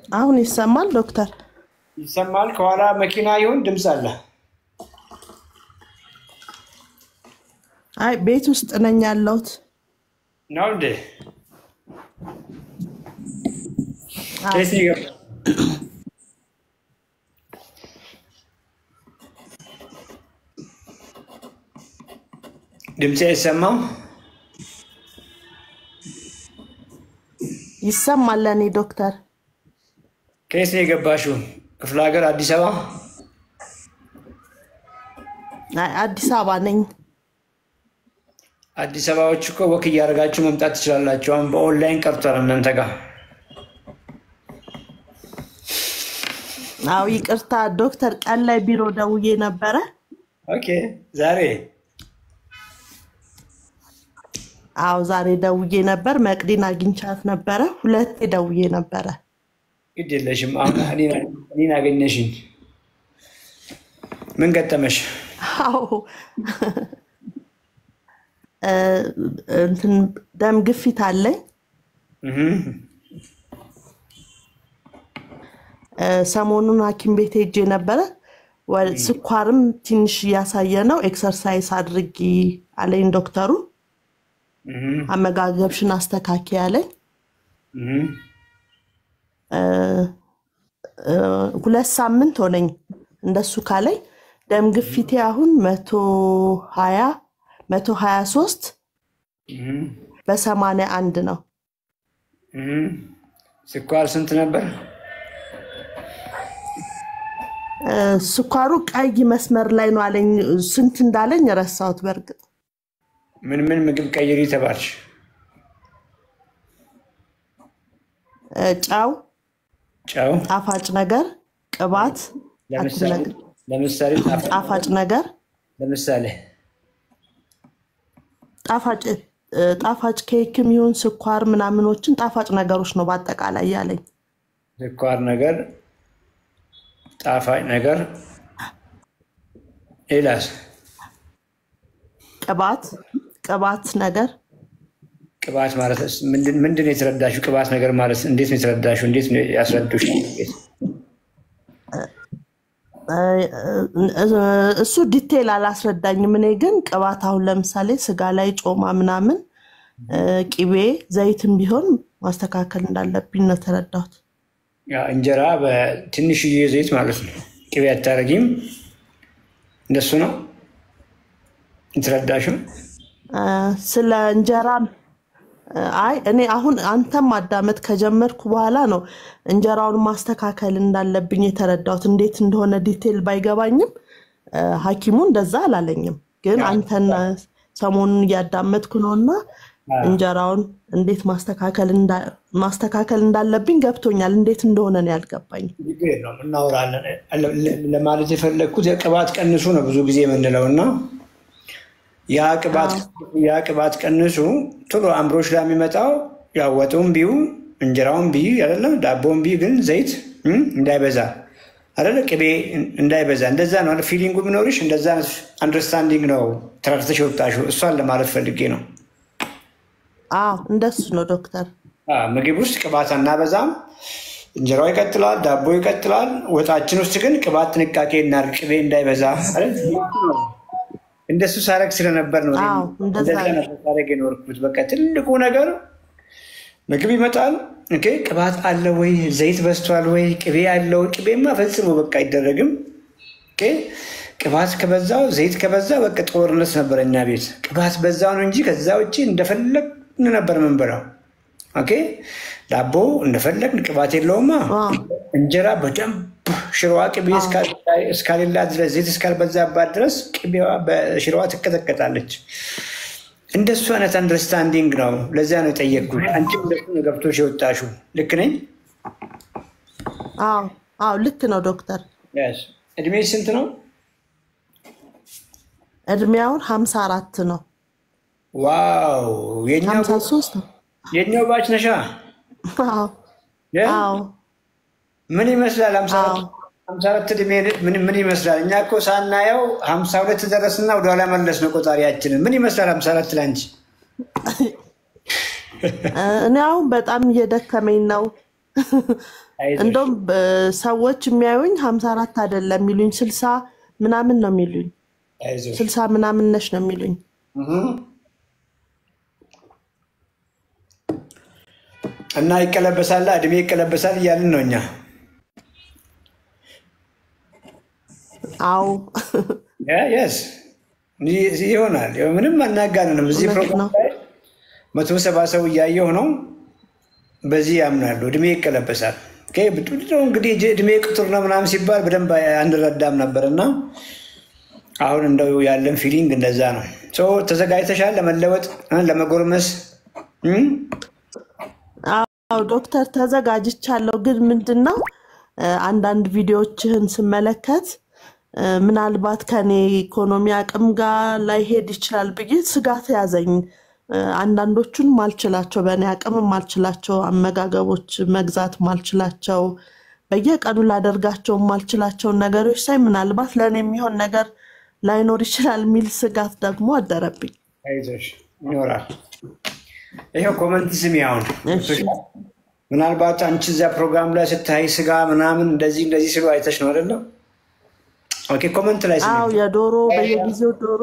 አሁን ይሰማል ዶክተር? ይሰማል። ከኋላ መኪና ይሁን ድምጽ አለ? አይ ቤት ውስጥ ነኝ ያለሁት። ነው እንዴ? አይ ከዚህ ጋር ድምጽ አይሰማም? ይሰማል ለኔ ዶክተር። ከየት ነው የገባሽው? ክፍለ ሀገር አዲስ አበባ? አይ አዲስ አበባ ነኝ። አዲስ አበባዎች እኮ ወክ እያደረጋችሁ መምጣት ትችላላችሁ። አሁን በኦንላይን ቀርቷል እናንተ ጋር። አው ይቅርታ ዶክተር፣ ቀን ላይ ቢሮ ደውዬ ነበረ። ኦኬ ዛሬ? አው ዛሬ ደውዬ ነበር። መቅዲን አግኝቻት ነበረ። ሁለቴ ደውዬ ነበረ። ግድ የለሽም። አሁን እኔን አገኘሽኝ። ምን ገጠመሽ? አው እንትን ደም ግፊት አለኝ። ሰሞኑን ሐኪም ቤት ሄጄ ነበረ። ስኳርም ትንሽ እያሳየ ነው። ኤክሰርሳይዝ አድርጊ አለኝ ዶክተሩ። አመጋገብሽን አስተካኪ አለኝ። 2 ሳምንት ሆነኝ እንደሱ ካለኝ። ደም ግፊቴ አሁን 120 123 በ81 ነው። ስኳር ስንት ነበር? ስኳሩ ቀይ መስመር ላይ ነው አለኝ። ስንት እንዳለኝ ረሳሁት በርግጥ። ምን ምግብ ቀይሪ ተባልሽ? ጫው፣ ጣፋጭ ነገር፣ ቅባት፣ ለምሳሌ ጣፋጭ ነገር፣ ለምሳሌ ጣፋጭ ኬክም ይሁን ስኳር ምናምኖችን ጣፋጭ ነገሮች ነው በአጠቃላይ ያለኝ። ስኳር ነገር፣ ጣፋጭ ነገር፣ ሌላስ? ቅባት ነገር። ቅባት ማለት ምንድን ነው የተረዳሽው? ቅባት ነገር ማለት እንዴት ነው የተረዳሽው? እንዴት ነው ያስረዱሽ? እሱ ዲቴል አላስረዳኝም። እኔ ግን ቅባት አሁን ለምሳሌ ስጋ ላይ ጮማ ምናምን፣ ቂቤ፣ ዘይትም ቢሆን ማስተካከል እንዳለብኝ ነው ተረዳሁት። እንጀራ በትንሽዬ ዘይት ማለት ነው። ቂቤ አታረጊም? እንደሱ ነው የተረዳሽው? ስለ እንጀራ አይ እኔ አሁን አንተም ማዳመጥ ከጀመርኩ በኋላ ነው እንጀራውን ማስተካከል እንዳለብኝ የተረዳሁት። እንዴት እንደሆነ ዲቴል ባይገባኝም ሐኪሙ እንደዛ አላለኝም። ግን አንተን ሰሞኑን እያዳመጥኩ ነውና እንጀራውን እንዴት ማስተካከል እንዳለብኝ ገብቶኛል። እንዴት እንደሆነ ነው ያልገባኝ። ነው እናወራለን ለማለት የፈለኩት። የቅባት ቀንሱ ነው ብዙ ጊዜ የምንለውና ያ ቅባት ቀንሱ ቶሎ አምሮሽ ላይ የሚመጣው ያው ወጡም ቢዩ እንጀራውም ቢዩ አይደለም ዳቦም ቢዩ ግን ዘይት እንዳይበዛ አይደለ ቅቤ እንዳይበዛ እንደዛ ነው ፊሊንጉ ምኖርሽ እንደዛ አንደርስታንዲንግ ነው ተረድተሽ ወጣሽው። እሷን ለማለት ፈልጌ ነው። እንደሱ ነው ዶክተር። ምግብ ውስጥ ቅባት እናበዛም፣ እንጀራው ይቀጥላል፣ ዳቦ ይቀጥላል። ወጣችን ውስጥ ግን ቅባት ጥንቃቄ እናድርግ፣ ቅቤ እንዳይበዛ አይደል? እንደሱ ሳረግ ስለነበር ነው እንደዛ ሳረግ የኖርኩት። በቃ ትልቁ ነገር ምግብ ይመጣል፣ ኦኬ ቅባት አለ ወይ ዘይት በዝቷል ወይ ቅቤ አለው? ቅቤማ ፈጽሞ በቃ አይደረግም። ኦኬ ቅባት ከበዛው ዘይት ከበዛ በቃ ጦርነት ነበር እኛ ቤት። ቅባት በዛው ነው እንጂ ከዛ ውጪ እንደፈለግን ነበር የምንበላው። ኦኬ ዳቦ እንደፈለግን ቅባት የለውማ። እንጀራ በደንብ ሽሮዋ ቅቤ እስካሌላት ድረስ ዘይት እስካልበዛባት ድረስ ቅቤዋ በሽሮዋ ትቀጠቀጣለች። እንደሱ አይነት አንደርስታንዲንግ ነው። ለዚያ ነው የጠየቅኩት። አንቺም እንደሱ ነው ገብቶሽ የወጣሽው። ልክ ነኝ? ልክ ነው ዶክተር። እድሜሽ ስንት ነው? እድሜያውን 54 ነው። ዋው! 53 ነው። የኛው ባች ነሻ? ምን ይመስላል? 54 እድሜ ምን ይመስላል? እኛ እኮ ሳናየው 52 ደረስና ወደኋላ መለስ ነው ቆጣሪያችንን። ምን ይመስላል 54 ላንቺ? እኔ አሁን በጣም እየደከመኝ ነው። አይዞሽ እንደውም ሰዎች የሚያዩኝ 54 አይደለም የሚሉኝ 60 ምናምን ነው የሚሉኝ። አይዞሽ 60 ምናምን ነሽ ነው የሚሉኝ። እና ይቀለበሳል፣ እድሜ ይቀለበሳል እያልን ነው እኛ። አዎ የስ ይሆናል። ምንም አናጋንንም። እዚህ እውነት ፕሮግራም ነው። ላይ 170 ሰው እያየሁ ነው። በዚህ ያምናሉ። እድሜ ይቀለበሳል። እንግዲህ እድሜ ቁጥር ነው ምናምን ሲባል በደንብ አንረዳም ነበር እና አሁን እንደው ያለን ፊሊንግ እንደዛ ነው። ተዘጋጅተሻል ለመለወጥ ለመጎርመስ? አዎ ዶክተር ተዘጋጅቻለሁ። ግን ምንድነው አንዳንድ ቪዲዮዎችህን ስመለከት ምናልባት ከኔ ኢኮኖሚ አቅም ጋር ላይሄድ ይችላል ብዬ ስጋት ያዘኝ። አንዳንዶቹን ማልችላቸው በእኔ አቅም ማልችላቸው አመጋገቦች መግዛት ማልችላቸው በየቀኑ ላደርጋቸው ማልችላቸው ነገሮች ሳይ ምናልባት ለኔ የሚሆን ነገር ላይኖር ይችላል የሚል ስጋት ደግሞ አደረብኝ። አይዞሽ ይኖራል። ይሄው ኮመንት ስሚ። አሁን እሺ ምናልባት አንቺ እዛ ፕሮግራም ላይ ስታይ ስጋ ምናምን እንደዚህ ስሉ አይተሽ ነው አይደለም? ኦኬ ኮመንት ላይ ስሚ። አዎ የዶሮ በየጊዜው ዶሮ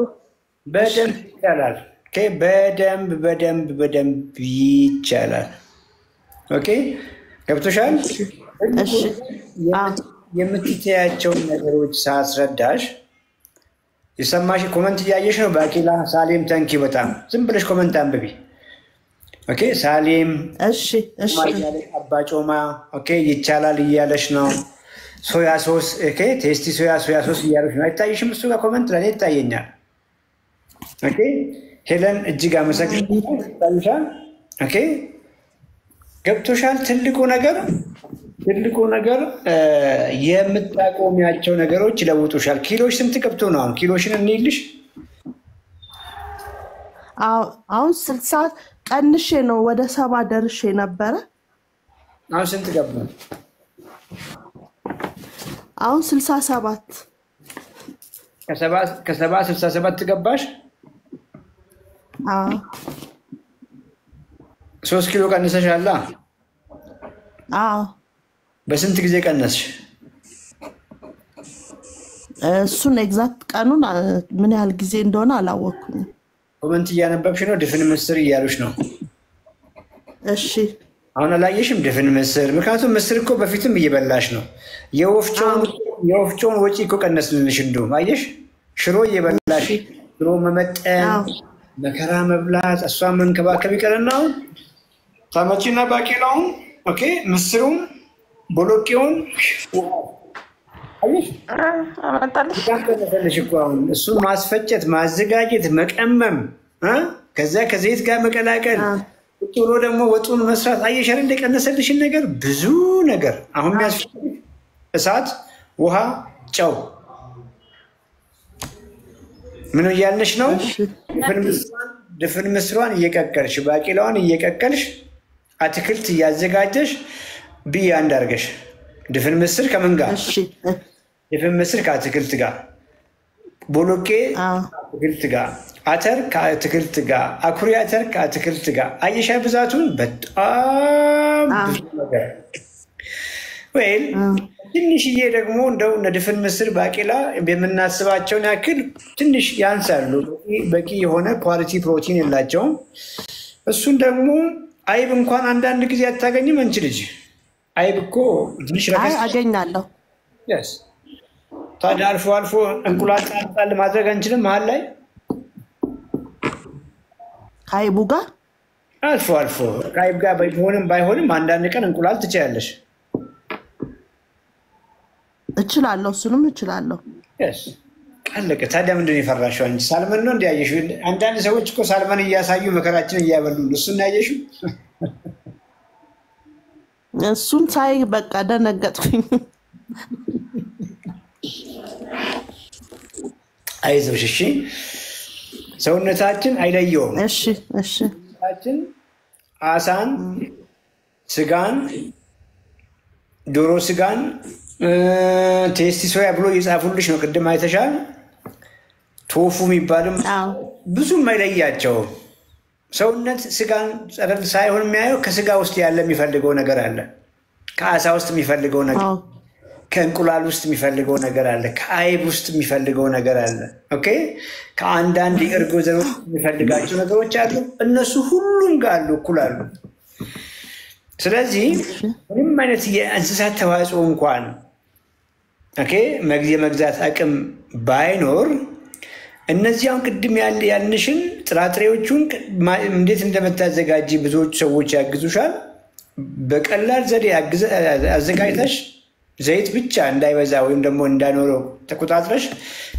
በደንብ ይቻላል። ኦኬ በደንብ ይቻላል። ኦኬ ገብቶሻል? እሺ የምትተያቸውን ነገሮች ሳስረዳሽ የሰማሽ ኮመንት እያየሽ ነው። ባቂላ ሳሌም ተንኪ በጣም ዝም ብለሽ ኮመንት አንብቢ። ኦኬ ሳሌም እሺ አባጮማ ኦኬ ይቻላል እያለሽ ነው። ሶያ ሶስ ኦኬ ቴስቲ ሶያ ሶስ እያለሽ ነው። አይታይሽም? እሱ ጋር ኮመንት ላይ ይታየኛል። ኦኬ ሄለን እጅግ አመሰግናለሁ። ኦኬ ገብቶሻል? ትልቁ ነገር የምታቆሚያቸው ነገሮች ይለውጡሻል። ኪሎሽ ስንት ገብቶ ነው አሁን? ኪሎሽን እንይልሽ። አሁን 60 ቀንሼ ነው ወደ 70 ደርሼ ነበረ። አሁን ስንት ገባ? አሁን 67 ከሰባ 67 ገባሽ? 3 ኪሎ ቀንሰሻል። በስንት ጊዜ ቀነስሽ? እሱን ኤግዛክት ቀኑን ምን ያህል ጊዜ እንደሆነ አላወቅኩኝም። ኮመንት እያነበብሽ ነው። ድፍን ምስር እያሉሽ ነው። እሺ አሁን አላየሽም? ድፍን ምስር። ምክንያቱም ምስር እኮ በፊትም እየበላሽ ነው። የወፍጮውን ወጪ እኮ ቀነስልንሽ። እንደውም አየሽ፣ ሽሮ እየበላሽ ሽሮ መመጠን መከራ መብላት እሷን መንከባከብ ይቀርና አሁን ታመጪና ባቄላውን ኦኬ ምስሩን ቦሎቄውን አየሽ እኮ አሁን እሱን ማስፈጨት ማዘጋጀት መቀመም ከዛ ከዘይት ጋር መቀላቀል ጥሎ ደግሞ ወጡን መስራት አየሽ አይደል? እንደቀነሰልሽን ነገር ብዙ ነገር አሁን የሚያስፈልግ እሳት፣ ውሃ፣ ጨው ምን እያልንሽ ነው? ድፍን ምስሯን እየቀቀልሽ ባቄላዋን እየቀቀልሽ አትክልት እያዘጋጀሽ ብዬ አንድ አድርገሽ ድፍን ምስር ከምን ጋር? ድፍን ምስር ከአትክልት ጋር፣ ቦሎቄ ከአትክልት ጋር፣ አተር ከአትክልት ጋር፣ አኩሪ አተር ከአትክልት ጋር አየሻ ብዛቱን በጣም ብዙ ነገር ወይል ትንሽዬ ደግሞ እንደው እነ ድፍን ምስር ባቄላ የምናስባቸውን ያክል ትንሽ ያንሳሉ። በቂ የሆነ ኳሊቲ ፕሮቲን የላቸውም። እሱን ደግሞ አይብ እንኳን አንዳንድ ጊዜ አታገኝም። አንቺ ልጅ አይብ እኮ ትንሽ ረከስ አገኛለሁ። ታዲያ አልፎ አልፎ እንቁላል ጣል ማድረግ አንችልም? መሀል ላይ ከአይቡ ጋር አልፎ አልፎ ከአይብ ጋር ባይሆንም አንዳንድ ቀን እንቁላል ትችያለሽ። እችላለሁ፣ እሱንም እችላለሁ። አለቀ። ታዲያ ምንድን ነው የፈራሽው አንቺ? ሳልመን ነው እንዲያየሽው? አንዳንድ ሰዎች እኮ ሳልመን እያሳዩ መከራችን እያበሉ እሱን ያየሽው? እሱን ሳይ በቃ ደነገጥኩኝ። አይዞሽ እሺ። ሰውነታችን አይለየውም። እሺ ሰውነታችን አሳን፣ ስጋን፣ ዶሮ ስጋን ቴስቲ ሶያ ብሎ እየጻፉልሽ ነው። ቅድም አይተሻል። ቶፉ የሚባልም ብዙም አይለያቸውም። ሰውነት ስጋን ጸረል ሳይሆን የሚያየው ከስጋ ውስጥ ያለ የሚፈልገው ነገር አለ። ከአሳ ውስጥ የሚፈልገው ነገር፣ አዎ ከእንቁላል ውስጥ የሚፈልገው ነገር አለ፣ ከአይብ ውስጥ የሚፈልገው ነገር አለ። ኦኬ ከአንዳንድ የእርጎ ዘሮች የሚፈልጋቸው ነገሮች አሉ። እነሱ ሁሉም ጋር አሉ፣ እኩል አሉ። ስለዚህ ምንም አይነት የእንስሳት ተዋጽኦ እንኳን የመግዛት አቅም ባይኖር እነዚያውን ቅድም ያልንሽን ጥራጥሬዎቹን እንዴት እንደምታዘጋጂ ብዙዎቹ ሰዎች ያግዙሻል። በቀላል ዘዴ አዘጋጅተሽ ዘይት ብቻ እንዳይበዛ ወይም ደግሞ እንዳይኖረው ተቆጣጥረሽ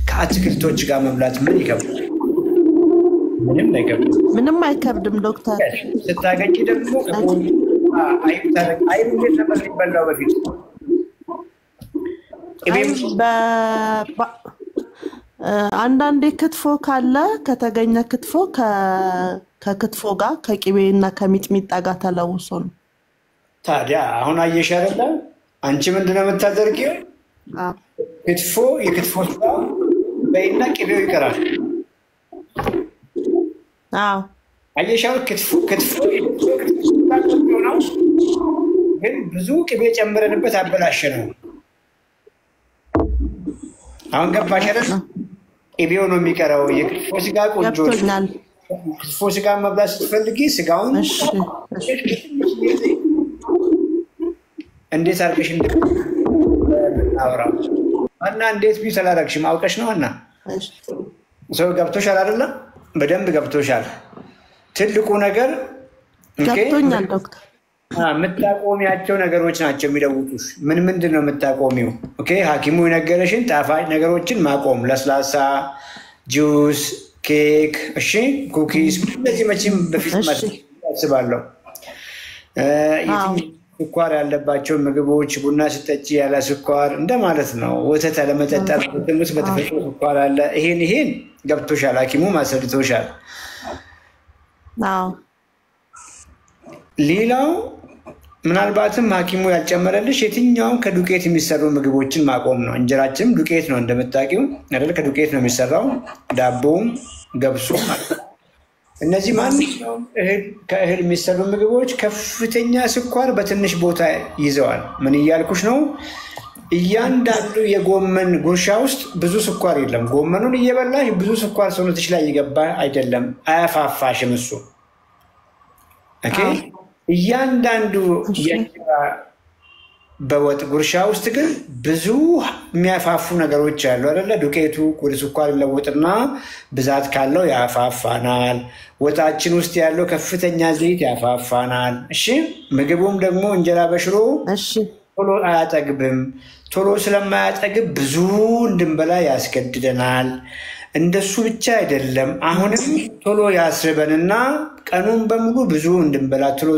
ከአትክልቶች ጋር መብላት ምን ይከብዳል? ምንም አይከብድም ዶክተር። ስታገኝ ደግሞ አይብ እንዴት ነበር የሚበላው በፊት? አንዳንዴ ክትፎ ካለ ከተገኘ ክትፎ ከክትፎ ጋር ከቅቤ እና ከሚጥሚጣ ጋር ተለውሶ ነው። ታዲያ አሁን አየሽ አይደለ? አንቺ ምንድነው የምታደርጊው? የክትፎ ስጋ በይና ቅቤው ይቀራል። አዎ አየሽ ክትፎ ነው፣ ግን ብዙ ቅቤ ጨምረንበት አበላሸ ነው። አሁን ገባሽ አይደል? ቅቤው ነው የሚቀረው። የክትፎ ስጋ ቆንጆ ነው። ክትፎ ስጋ መብላት ስትፈልጊ ስጋውን እንዴት አድርገሽ እንደምናወራው እና እንዴት ቢት አላደረግሽም አውቀሽ ነው እና ሰው ገብቶሻል አይደለ? በደንብ ገብቶሻል። ትልቁ ነገር ገብቶኛል ዶክተር። የምታቆሚያቸው ነገሮች ናቸው የሚለውጡሽ። ምንድን ነው የምታቆሚው? ሐኪሙ የነገረሽን ጣፋጭ ነገሮችን ማቆም፣ ለስላሳ፣ ጁስ፣ ኬክ፣ ኩኪስ፣ እነዚህ መቼም በፊት አስባለሁ። ስኳር ያለባቸው ምግቦች፣ ቡና ስጠጪ ያለ ስኳር እንደማለት ነው። ወተት አለመጠጣት፣ ውስጥ በተፈጥሮ ስኳር አለ። ይሄን ገብቶሻል፣ ሐኪሙ ማስረድቶሻል። ሌላው ምናልባትም ሐኪሙ ያልጨመረልሽ የትኛውም ከዱቄት የሚሰሩ ምግቦችን ማቆም ነው። እንጀራችንም ዱቄት ነው እንደምታውቂው አይደል? ከዱቄት ነው የሚሰራው። ዳቦም ገብሱ ማለት ነው። እነዚህ ማንኛውም ከእህል የሚሰሩ ምግቦች ከፍተኛ ስኳር በትንሽ ቦታ ይዘዋል። ምን እያልኩሽ ነው? እያንዳንዱ የጎመን ጉርሻ ውስጥ ብዙ ስኳር የለም። ጎመኑን እየበላሽ ብዙ ስኳር ሰውነትሽ ላይ እየገባ አይደለም፣ አያፋፋሽም እሱ። እያንዳንዱ የእንጀራ በወጥ ጉርሻ ውስጥ ግን ብዙ የሚያፋፉ ነገሮች አሉ አይደለ? ዱቄቱ ወደ ስኳር ይለወጥና ብዛት ካለው ያፋፋናል። ወጣችን ውስጥ ያለው ከፍተኛ ዘይት ያፋፋናል። ምግቡም ደግሞ እንጀራ በሽሮ ቶሎ አያጠግብም። ቶሎ ስለማያጠግብ ብዙ እንድንበላ ያስገድደናል። እንደሱ ብቻ አይደለም፣ አሁንም ቶሎ ያስርበንና ቀኑን በሙሉ ብዙ እንድንበላ ቶሎ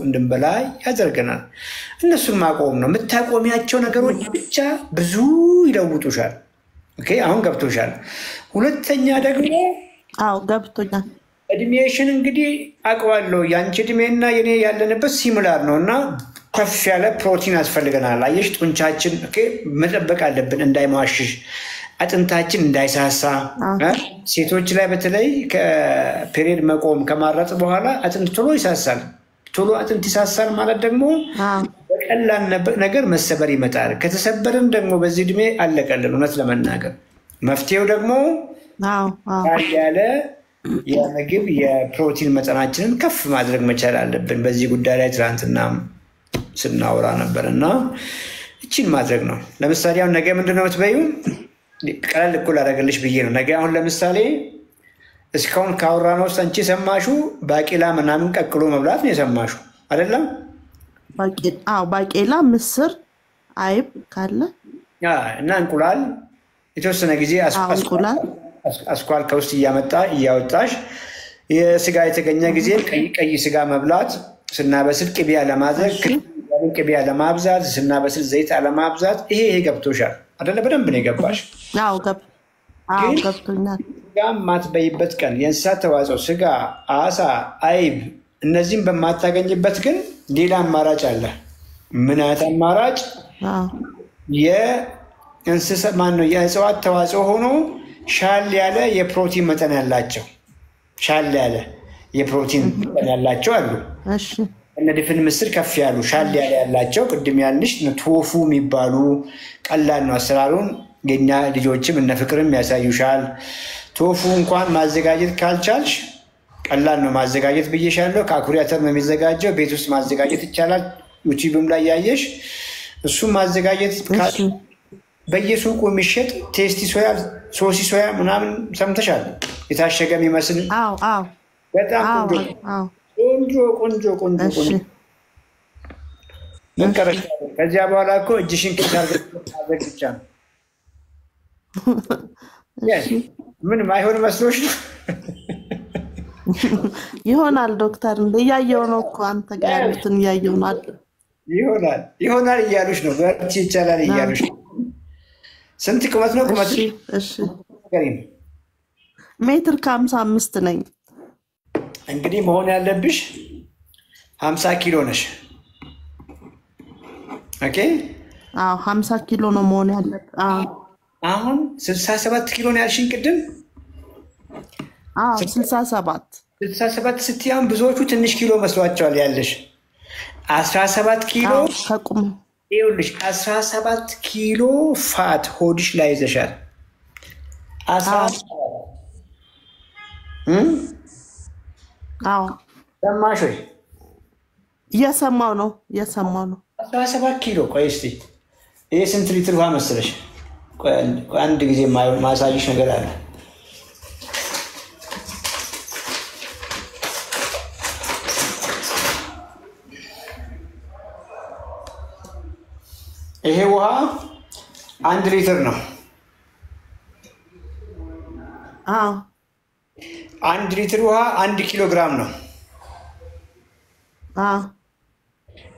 እንድንበላ ያደርገናል። እነሱን ማቆም ነው። የምታቆሚያቸው ነገሮች ብቻ ብዙ ይለውጡሻል። አሁን ገብቶሻል። ሁለተኛ ደግሞ ገብቶኛል። እድሜሽን እንግዲህ አውቀዋለሁ። የአንቺ እድሜና የኔ ያለንበት ሲሚላር ነው እና ከፍ ያለ ፕሮቲን ያስፈልገናል። አየሽ፣ ጡንቻችን መጠበቅ አለብን እንዳይሟሽሽ፣ አጥንታችን እንዳይሳሳ። ሴቶች ላይ በተለይ ከፔሪየድ መቆም ከማረጥ በኋላ አጥንት ቶሎ ይሳሳል። ቶሎ አጥንት ይሳሳል ማለት ደግሞ በቀላል ነገር መሰበር ይመጣል። ከተሰበርን ደግሞ በዚህ እድሜ አለቀልን። እውነት ለመናገር መፍትሄው ደግሞ ያለ የምግብ የፕሮቲን መጠናችንን ከፍ ማድረግ መቻል አለብን። በዚህ ጉዳይ ላይ ትናንትና ስናወራ ነበር እና እቺን ማድረግ ነው። ለምሳሌ አሁን ነገ ምንድን ነው የምትበይው? ቀለል እኩል አደረገልሽ ብዬ ነው። ነገ አሁን ለምሳሌ እስካሁን ካወራ ነው ውስጥ አንቺ የሰማሹ ባቄላ ምናምን ቀቅሎ መብላት ነው የሰማሹ አይደለም? ባቄላ፣ ምስር፣ አይብ ካለ እና እንቁላል የተወሰነ ጊዜ አስኳል ከውስጥ እያወጣሽ የስጋ የተገኘ ጊዜ ቀይ ስጋ መብላት፣ ስናበስል ቅቤ አለማድረግ፣ ቅቤ አለማብዛት፣ ስናበስል ዘይት አለማብዛት። ይሄ ገብቶሻል አይደለ? በደንብ ነው የገባሽ። ገብቶኛል። ስጋ የማትበይበት ቀን የእንስሳት ተዋጽኦ ስጋ፣ አሳ፣ አይብ እነዚህም በማታገኝበት ግን ሌላ አማራጭ አለ። ምን አይነት አማራጭ? የእጽዋት ተዋጽኦ ሆኖ ሻል ያለ የፕሮቲን መጠን ያላቸው አሉ። እነ ድፍን ምስር ከፍ ያሉ ሻል ያላቸው ቅድም ያልሽ ቶፉ የሚባሉ ቀላል ነው አሰራሩን። የኛ ልጆችም እነ ፍቅርም ያሳዩሻል። ቶፉ እንኳን ማዘጋጀት ካልቻልሽ ቀላል ነው ማዘጋጀት ብዬሻለሁ። ከአኩሪ አተር ነው የሚዘጋጀው። ቤት ውስጥ ማዘጋጀት ይቻላል። ዩቲዩብም ላይ ያየሽ እሱም ማዘጋጀት በየሱቁ የሚሸጥ ቴስቲ ሶያ ሶሲ ሶያ ምናምን ሰምተሻል? የታሸገ የሚመስል በጣም ቆንጆ ምን ቀረሽ? ከዚያ በኋላ እኮ እጅሽን ከታርገሽ ብቻ ነው። ምንም አይሆን መስሎሽ ነው? ይሆናል ዶክተር፣ እያየሁ ነው እኮ አንተ ጋር ያሉትን እያየሁ ነው። ይሆናል እያሉሽ ነው። በርቺ ይቻላል እያሉሽ ነው። ስንት ቁመት ነው? ቁመት ሜትር ከ55 ነኝ። እንግዲህ መሆን ያለብሽ 50 ኪሎ ነሽ። ኦኬ 50 ኪሎ ነው መሆን ያለብሽ። አሁን 67 ኪሎ ነው ያልሽኝ ቅድም። 67 ስትይ አሁን ብዙዎቹ ትንሽ ኪሎ መስሏቸዋል ያለሽ 17 ኪሎ ከቁም ይኸውልሽ 17 ኪሎ ፋት ሆድሽ ላይ ይዘሻል። 17 ሰማሽ ወይ? እየሰማሁ ነው። 17 ኪሎ። ቆይ እስኪ ይሄ ስንት ሊትር ውሃ መሰለሽ? አንድ ጊዜ ማሳይሽ ነገር አለ። ይሄ ውሃ 1 ሊትር ነው። 1 ሊትር ውሃ 1 ኪሎ ግራም ነው።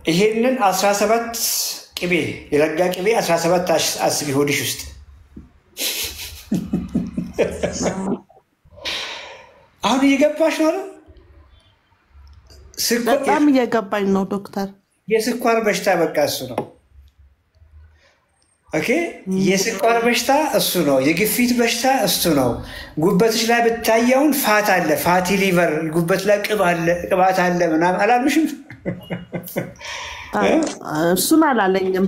ይሄንን 17 ቅቤ የረጋ ቅቤ 17 አስቢ ሆድሽ ውስጥ። አሁን እየገባሽ ነው አይደል? በጣም እየገባኝ ነው ዶክተር። የስኳር በሽታ በቃ እሱ ነው። ኦኬ የስኳር በሽታ እሱ ነው። የግፊት በሽታ እሱ ነው። ጉበትሽ ላይ ብታየውን ፋት አለ፣ ፋቲ ሊቨር፣ ጉበት ላይ ቅባት አለ ምናምን አላሉሽም? እሱን አላለኝም።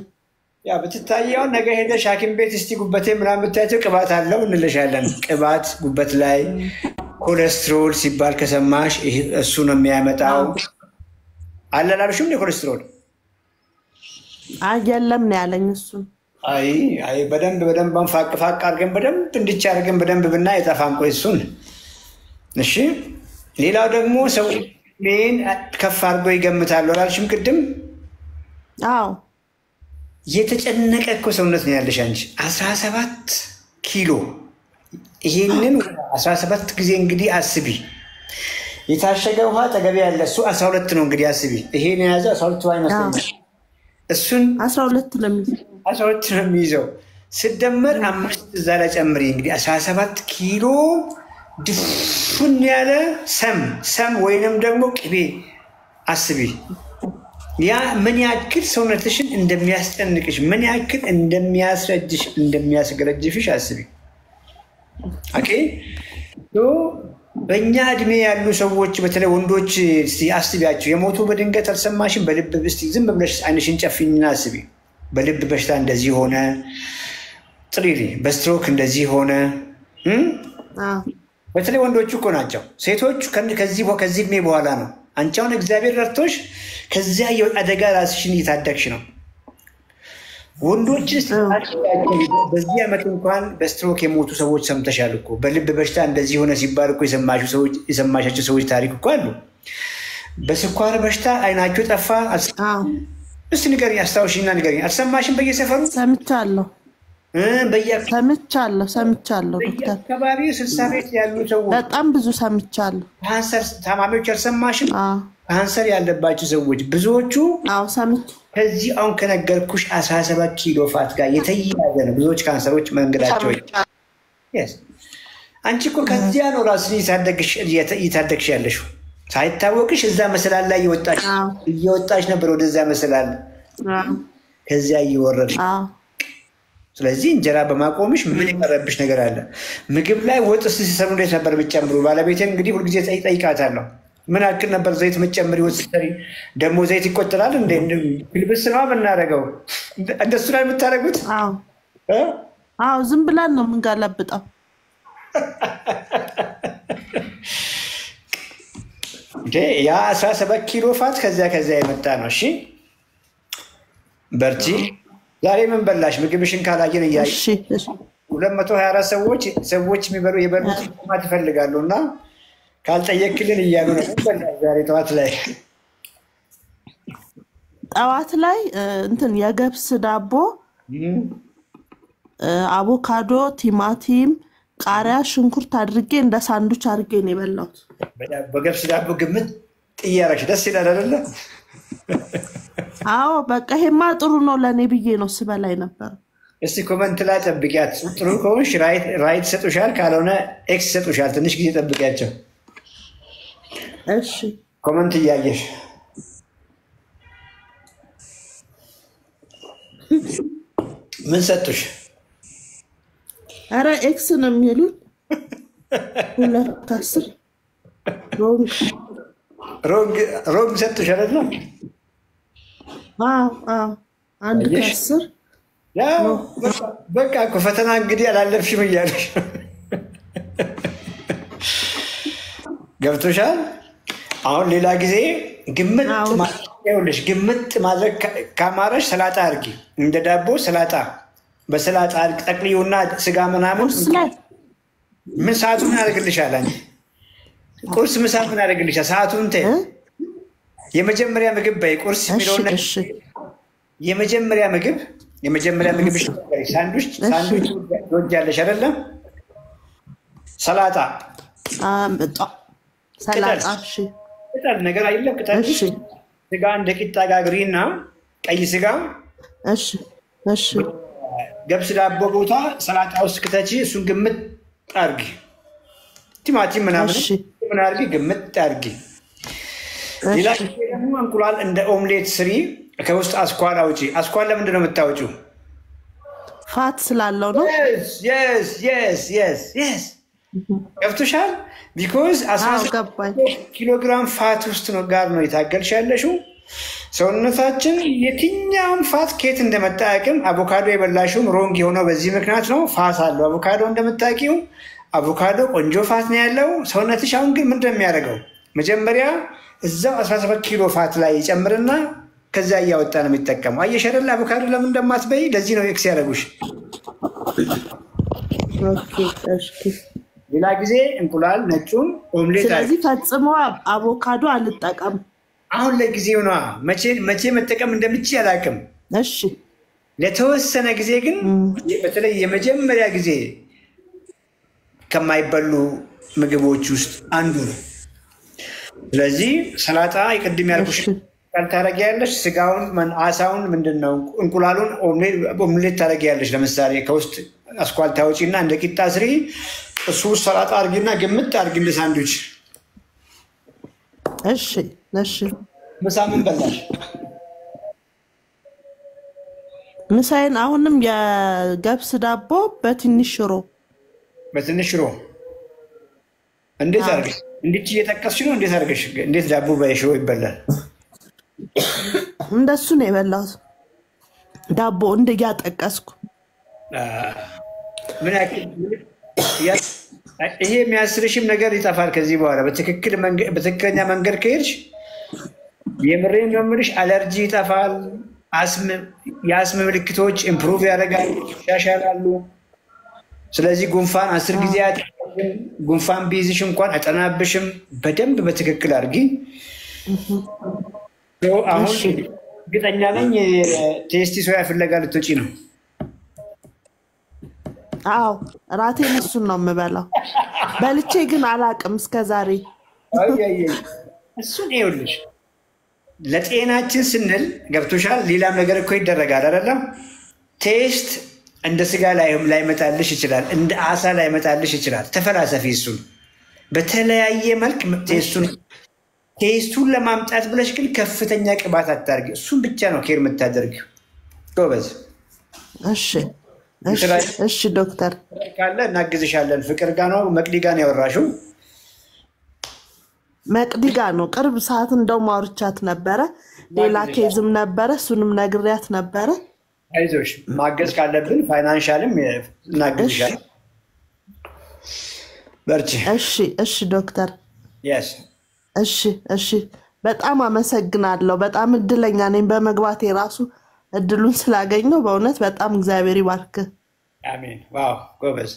ያ ብትታየውን ነገ ሄደሽ ሐኪም ቤት እስቲ ጉበቴ ምናምን ብታያቸው ቅባት አለው እንልሻለን። ቅባት ጉበት ላይ ኮሌስትሮል ሲባል ከሰማሽ እሱ ነው የሚያመጣው። አለ አላሉሽም? ኮሌስትሮል የለም ነው ያለኝ እሱን። አይ በደንብ ፋቅ አድርገን በደንብ እንድቻ አድርገን በደንብ ብና የጠፋን። ቆይ እሱን እሺ። ሌላው ደግሞ ሰው ምን ከፍ አድርገው ይገምታሉ አላልሽም ቅድም? የተጨነቀ እኮ ሰውነት ነው ያለሽ አንቺ። 17 ኪሎ ይሄንን 17 ጊዜ እንግዲህ አስቢ። የታሸገ ውሃ ተገቢ ያለ እሱ 12 ነው እንግዲህ አስቢ። ይሄን የያዘው 12 አይመስልም? እሱን 12 ነው የሚይዘው። ስደመር 5 እዛ ላይ ጨምሪ እንግዲህ 17 ኪሎ ድፍን ያለ ሰም ወይንም ደግሞ ቅቤ አስቢ። ያ ምን ያክል ሰውነትሽን እንደሚያስጨንቅሽ፣ ምን ያክል እንደሚያስረጅሽ፣ እንደሚያስገረጅፍሽ አስቢ። ኦኬ በእኛ እድሜ ያሉ ሰዎች በተለይ ወንዶች አስቢያቸው። የሞቱ በድንገት አልሰማሽም? በልብ እስቲ ዝም ብለሽ አይንሽን ጨፍኝና አስቢ። በልብ በሽታ እንደዚህ ሆነ፣ ጥሪሪ በስትሮክ እንደዚህ ሆነ። በተለይ ወንዶቹ እኮ ናቸው። ሴቶቹ ከዚህ እድሜ በኋላ ነው። አንቺ አሁን እግዚአብሔር ረድቶሽ ከዚያ አደጋ ራስሽን እየታደግሽ ነው። ወንዶች በዚህ ዓመት እንኳን በስትሮክ የሞቱ ሰዎች ሰምተሻል እኮ። በልብ በሽታ እንደዚህ ሆነ ሲባል እኮ የሰማሻቸው ሰዎች ታሪክ እኮ አሉ። በስኳር በሽታ አይናቸው ጠፋ። እስቲ ንገሪኝ፣ አስታውሽና ንገሪኝ። አልሰማሽም? በየሰፈሩ ሰምቻለሁ ዶክተር። አካባቢ 60 ቤት ያሉ ሰዎች በጣም ብዙ ሰምቻለሁ። ካንሰር ታማሚዎች አልሰማሽም? ካንሰር ያለባቸው ሰዎች ብዙዎቹ ከዚህ አሁን ከነገርኩሽ 17 ኪሎ ፋት ጋር የተያያዘ ነው። ብዙዎች ካንሰሮች መንገዳቸው አንቺ እኮ ከዚያ ነው ራስን እየታደግሽ ያለሽው ሳይታወቅሽ። እዛ መሰላል ላይ እየወጣሽ ነበር ወደዛ መሰላል፣ ከዚያ እየወረድሽ። ስለዚህ እንጀራ በማቆምሽ ምን የቀረብሽ ነገር አለ? ምግብ ላይ ወጥ ሲሰሩ እንዴት ነበር የሚጨምሩ? ባለቤቴን እንግዲህ ሁልጊዜ ጠይቃታለሁ። ምን አክል ነበር ዘይት መጨመር ይወስደሪ ደሞ ዘይት ይቆጠራል እንዴ ፍልብስ ነው የምናደርገው እንደሱ ላይ የምታደርጉት አዎ ዝም ብለን ነው የምንጋለብጠው ያ 17 ኪሎ ፋት ከዛ የመጣ ነው እሺ በርቺ ዛሬ ምን በላሽ ምግብሽን ካላየን እያይ እሺ 224 ሰዎች የሚበሉ የበሉት ማት ይፈልጋሉና ካልጠየቅልን እያሉ ነው በላሽ ዛሬ ጠዋት ላይ እንትን የገብስ ዳቦ አቮካዶ ቲማቲም ቃሪያ ሽንኩርት አድርጌ እንደ ሳንዱች አድርጌ ነው የበላሁት በገብስ ዳቦ ግምት ጥያራሽ ደስ ይላል አይደለ አዎ በቃ ይሄማ ጥሩ ነው ለኔ ብዬ ነው ስበላይ ነበር እስቲ ኮሜንት ላይ ጠብቂያት ጥሩ ከሆንሽ ራይት ሰጡሻል ካልሆነ ኤክስ ሰጡሻል ትንሽ ጊዜ ጠብቂያቸው እሺ ኮሜንት እያየሽ ምን ሰጡሽ አረ ኤክስ ነው የሚሉት 210 ሮንግ ሰጡሽ አይደል አንድ 10 ያው በቃ ፈተና እንግዲህ አላለፍሽም እያለሽ ገብቶሻል አሁን ሌላ ጊዜ ግምት ማድረግ ካማረሽ ሰላጣ አድርጊ እንደ ዳቦ ሰላጣ በሰላጣ ጠቅልዩና ስጋ ምናምን ምን ሰዓቱን ያደርግልሻል አንቺ ቁርስ ምሳ ምን ያደርግልሻል ሰዓቱን የመጀመሪያ ምግብ በይ ቁርስ የሚለውን የመጀመሪያ ምግብ ሳንዱች ትወጃለሽ አይደለም ሰላጣ እሺ ቅጠል ነገር አይደለም ቅጠል ስጋ እንደ ቂጣ ጋግሪና ቀይ ስጋ እሺ ገብስ ዳቦ ቦታ ሰላጣ ውስጥ ከተቺ እሱን ግምት አድርጊ ቲማቲም ምናምን አድርጊ ግምት አድርጊ ሌላ ደግሞ እንቁላል እንደ ኦምሌት ስሪ ከውስጥ አስኳል አውጪ አስኳል ለምንድን ነው የምታወጪው ፋት ስላለው ነው yes ገብቶሻል ቢኮዝ 18 ኪሎግራም ፋት ውስጥ ነው ጋር ነው የታገልሽ ያለሽው ሰውነታችን የትኛውም ፋት ከየት እንደመጣ ያቅም አቮካዶ የበላሽው ሮንግ የሆነው በዚህ ምክንያት ነው ፋት አለው አቮካዶ እንደምታውቂው አቮካዶ ቆንጆ ፋት ነው ያለው ሰውነትሽ አሁን ግን ምንድን ነው የሚያደርገው መጀመሪያ እዛው 17 ኪሎ ፋት ላይ ይጨምርና ከዛ እያወጣ ነው የሚጠቀመው አየሽ አይደል አቮካዶ ለምን እንደማትበይ ለዚህ ነው ኤክስ ያደረጉሽ ሌላ ጊዜ እንቁላል ነጩን ኦምሌት ስለዚህ ፈጽሞ አቮካዶ አልጠቀም አሁን ለጊዜው ነው መቼ መጠቀም እንደምችል አላውቅም እሺ ለተወሰነ ጊዜ ግን በተለይ የመጀመሪያ ጊዜ ከማይበሉ ምግቦች ውስጥ አንዱ ነው ስለዚህ ሰላጣ ይቀድም ያልኩሽ ታረጊያለሽ ስጋውን አሳውን ምንድነው እንቁላሉን ኦምሌት ታረጊያለሽ ለምሳሌ ከውስጥ አስኳል ታውጪና እንደ ቂጣ ስሪ እሱ ሰላጣ አርጊና ግምት አርጊ እንደ ሳንዱች እሺ ምሳ ምን በላሽ ምሳዬን አሁንም የገብስ ዳቦ በትንሽ ሽሮ እንዴት አርገሽ እንዴት እየጠቀስሽ ነው እንዴት አርገሽ እንዴት ዳቦ በሽሮ ይበላል እንደሱ ነው የበላሁት ዳቦ እንደያጠቀስኩ ምን ያክል ይሄ የሚያስርሽም ነገር ይጣፋል ከዚህ በኋላ በትክክለኛ መንገድ ከሄድሽ የምሬን ነው የምልሽ አለርጂ ይጣፋል የአስም ምልክቶች ኢምፕሩቭ ያደርጋሉ ያሻሻላሉ ስለዚህ ጉንፋን 10 ጊዜ ጉንፋን ቢይዝሽ እንኳን አጠናብሽም በደንብ በትክክል አድርጊ አሁን ግጠኛ ነኝ ቴስቲ ሶያ ፍለጋ ልትወጪ ነው አዎ ራቴን እሱን ነው የምበላው በልቼ ግን አላቅም እስከዛሬ እሱን ይኸውልሽ ለጤናችን ስንል ገብቶሻል ሌላም ነገር እኮ ይደረጋል አይደለም ቴስት እንደ ስጋ ላይ መጣልሽ ይችላል እንደ አሳ ላይ መጣልሽ ይችላል ተፈላሰፊ እሱን በተለያየ መልክ ቴስቱን ለማምጣት ብለሽ ግን ከፍተኛ ቅባት አታርጊ እሱን ብቻ ነው ኬር የምታደርጊው ጎበዝ እሺ ዶክተር ካለ እናግዝሻለን ፍቅር ጋር ነው መቅዲ ጋር ነው ያወራሽው መቅዲ ጋር ነው ቅርብ ሰዓት እንደው ማውርቻት ነበረ ሌላ ኬዝም ነበረ እሱንም ነግሪያት ነበረ አይዞሽ ማገዝ ካለብን ፋይናንሻልም እናግዝሻል በርቺ እሺ ዶክተር yes እሺ በጣም አመሰግናለሁ በጣም እድለኛ ነኝ በመግባቴ ራሱ እድሉን ስላገኘው በእውነት በጣም እግዚአብሔር ይባርክ አሜን ዋው ጎበዝ